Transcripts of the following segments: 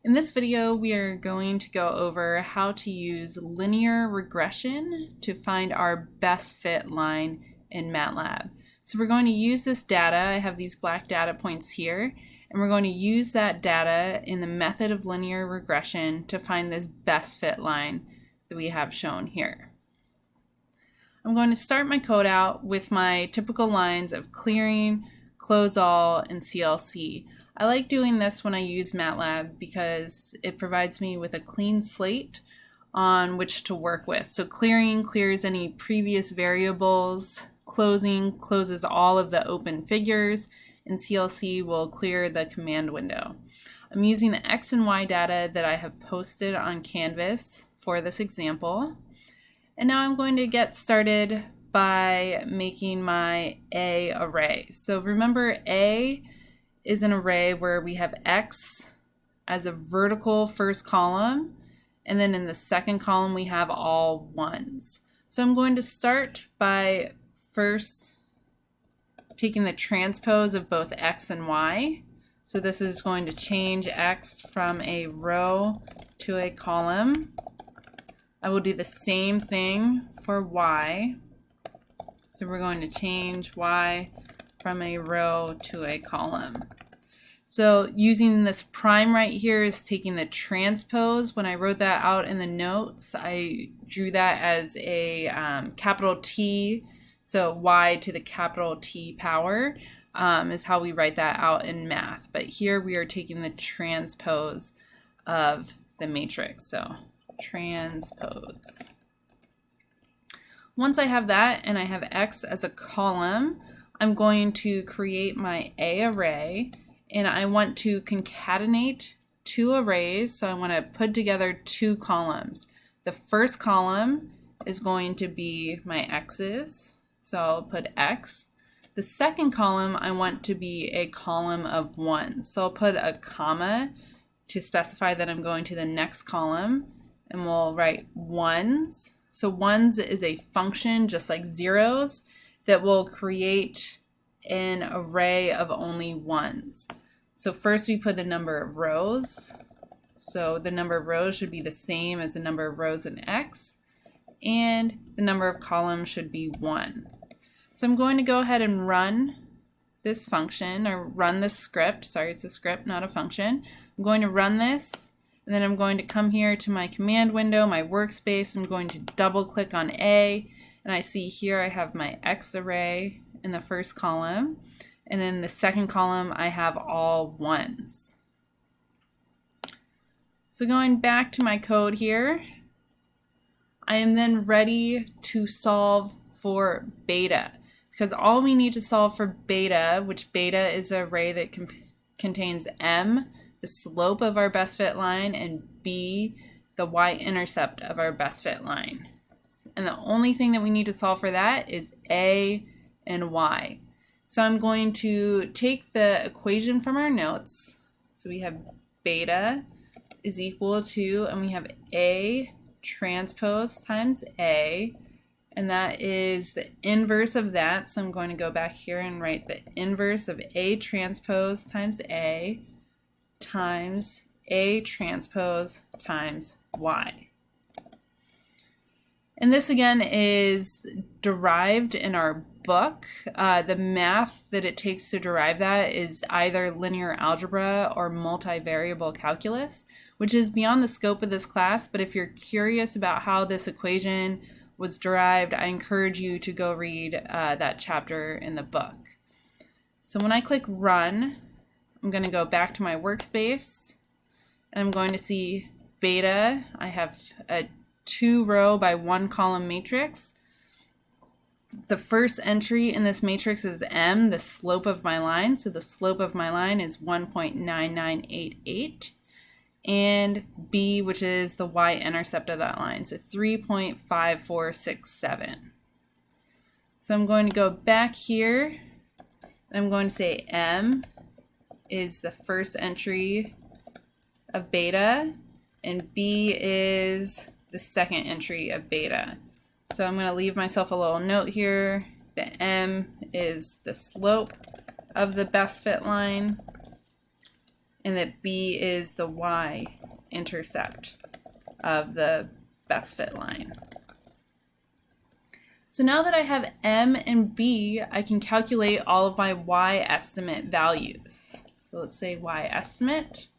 In this video, we are going to go over how to use linear regression to find our best fit line in MATLAB. So we're going to use this data. I have these black data points here, and we're going to use that data in the method of linear regression to find this best fit line that we have shown here. I'm going to start my code out with my typical lines of clearing, close all, and CLC. I like doing this when I use MATLAB because it provides me with a clean slate on which to work with. So clearing clears any previous variables, closing closes all of the open figures, and CLC will clear the command window. I'm using the X and Y data that I have posted on Canvas for this example. And now I'm going to get started by making my A array. So remember, A is an array where we have X as a vertical first column, and then in the second column we have all ones. So I'm going to start by first taking the transpose of both X and Y. So this is going to change X from a row to a column. I will do the same thing for Y. So we're going to change Y from a row to a column. So using this prime right here is taking the transpose. When I wrote that out in the notes, I drew that as a capital T. So Y to the capital T power is how we write that out in math. But here we are taking the transpose of the matrix. So transpose. Once I have that and I have X as a column, I'm going to create my A array, and I want to concatenate two arrays. So I want to put together two columns. The first column is going to be my X's, so I'll put X. The second column I want to be a column of ones, so I'll put a comma to specify that I'm going to the next column, and we'll write ones. So ones is a function just like zeros that will create an array of only ones. So first we put the number of rows. So the number of rows should be the same as the number of rows in X, and the number of columns should be 1. So I'm going to go ahead and run this function, or run this script. Sorry, it's a script, not a function. I'm going to run this, and then I'm going to come here to my command window, my workspace. I'm going to double click on A, and I see here I have my X array in the first column, and in the second column I have all ones. So going back to my code here, I am then ready to solve for beta, because all we need to solve for beta, which beta is an array that contains M, the slope of our best fit line, and B, the y-intercept of our best fit line. And the only thing that we need to solve for that is A and Y. So I'm going to take the equation from our notes. So we have beta is equal to, and we have A transpose times A, and that is the inverse of that. So I'm going to go back here and write the inverse of A transpose times A times A transpose times Y. And this again is derived in our book. The math that it takes to derive that is either linear algebra or multivariable calculus, which is beyond the scope of this class. But if you're curious about how this equation was derived, I encourage you to go read that chapter in the book. So when I click run, I'm going to go back to my workspace, and I'm going to see beta. I have a 2-row by 1-column matrix. The first entry in this matrix is M, the slope of my line. So the slope of my line is 1.9988. And B, which is the y-intercept of that line, so 3.5467. So I'm going to go back here, and I'm going to say M is the first entry of beta, and B is the second entry of beta. So I'm going to leave myself a little note here. The M is the slope of the best fit line, and that B is the y-intercept of the best fit line. So now that I have M and B, I can calculate all of my y-estimate values. So let's say y-estimate,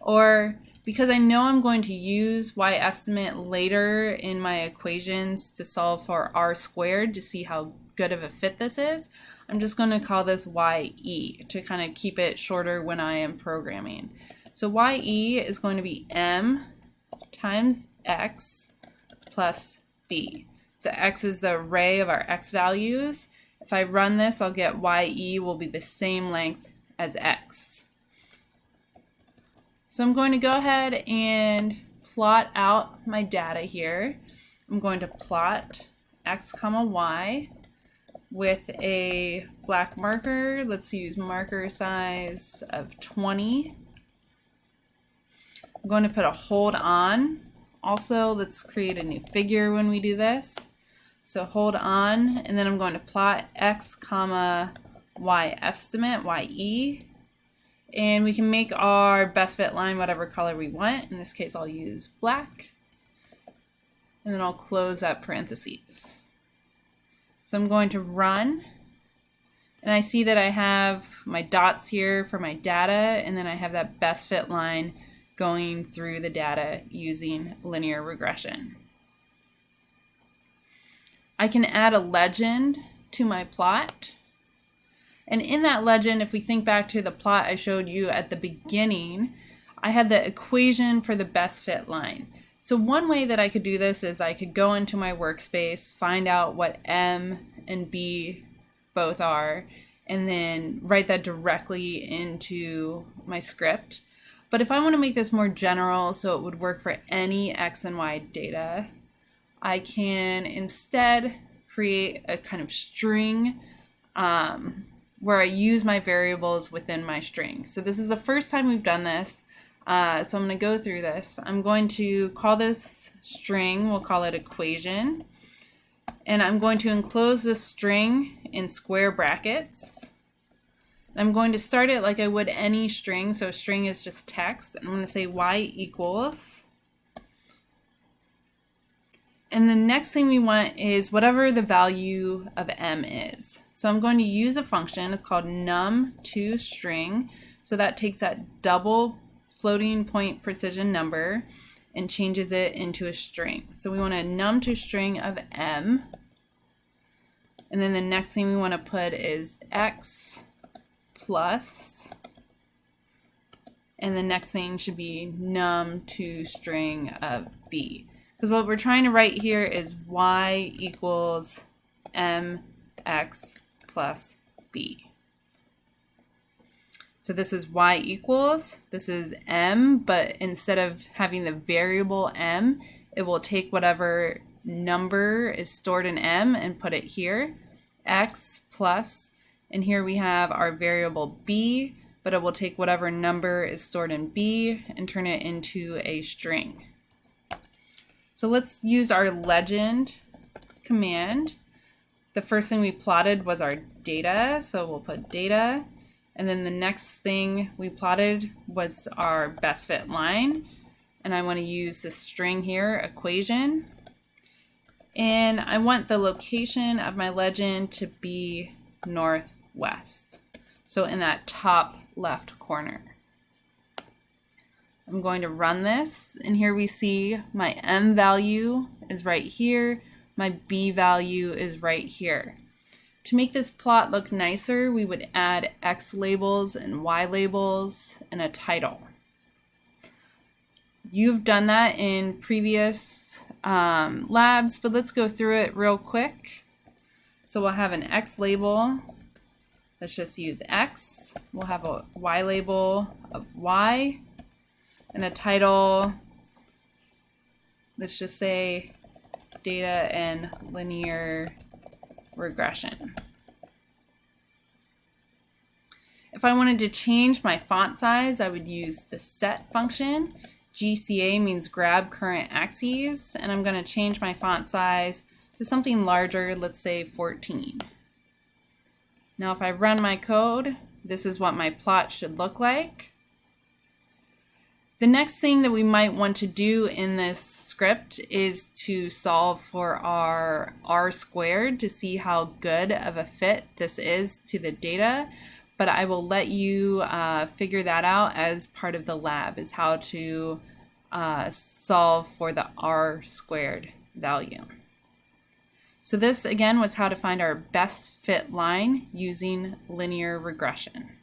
or because I know I'm going to use y-estimate later in my equations to solve for r squared to see how good of a fit this is, I'm just going to call this ye to kind of keep it shorter when I am programming. So ye is going to be m times x plus b. So x is the array of our x values. If I run this, I'll get ye will be the same length as x. So I'm going to go ahead and plot out my data here. I'm going to plot x comma y with a black marker. Let's use marker size of 20. I'm going to put a hold on. Also, let's create a new figure when we do this. So hold on, and then I'm going to plot x comma y estimate, ye. And we can make our best fit line whatever color we want. In this case, I'll use black. And then I'll close up parentheses. So I'm going to run. And I see that I have my dots here for my data, and then I have that best fit line going through the data using linear regression. I can add a legend to my plot. And in that legend, if we think back to the plot I showed you at the beginning, I had the equation for the best fit line. So one way that I could do this is I could go into my workspace, find out what M and B both are, and then write that directly into my script. But if I want to make this more general so it would work for any X and Y data, I can instead create a kind of string where I use my variables within my string. So this is the first time we've done this. So I'm going to go through this. I'm going to call this string, we'll call it equation. And I'm going to enclose this string in square brackets. I'm going to start it like I would any string. So a string is just text. I'm going to say y equals. And the next thing we want is whatever the value of m is. So I'm going to use a function. It's called num2string. So that takes that double floating point precision number and changes it into a string. So we want a num2string of m. And then the next thing we want to put is x plus. And the next thing should be num2string of b. Because what we're trying to write here is y equals mx plus b. So this is y equals, this is m, but instead of having the variable m, it will take whatever number is stored in m and put it here, x plus, and here we have our variable b, but it will take whatever number is stored in b and turn it into a string. So let's use our legend command. The first thing we plotted was our data, so we'll put data. And then the next thing we plotted was our best fit line. And I want to use this string here, equation. And I want the location of my legend to be northwest. So in that top left corner. I'm going to run this, and here we see my m value is right here, my b value is right here. To make this plot look nicer, we would add x labels and y labels and a title. You've done that in previous labs, but let's go through it real quick. So we'll have an x label. Let's just use x. We'll have a y label of y. And a title, let's just say data and linear regression. If I wanted to change my font size, I would use the set function. GCA means grab current axes, and I'm going to change my font size to something larger, let's say 14. Now if I run my code, this is what my plot should look like. The next thing that we might want to do in this script is to solve for our r squared to see how good of a fit this is to the data, but I will let you figure that out as part of the lab, is how to solve for the r squared value. So this again was how to find our best fit line using linear regression.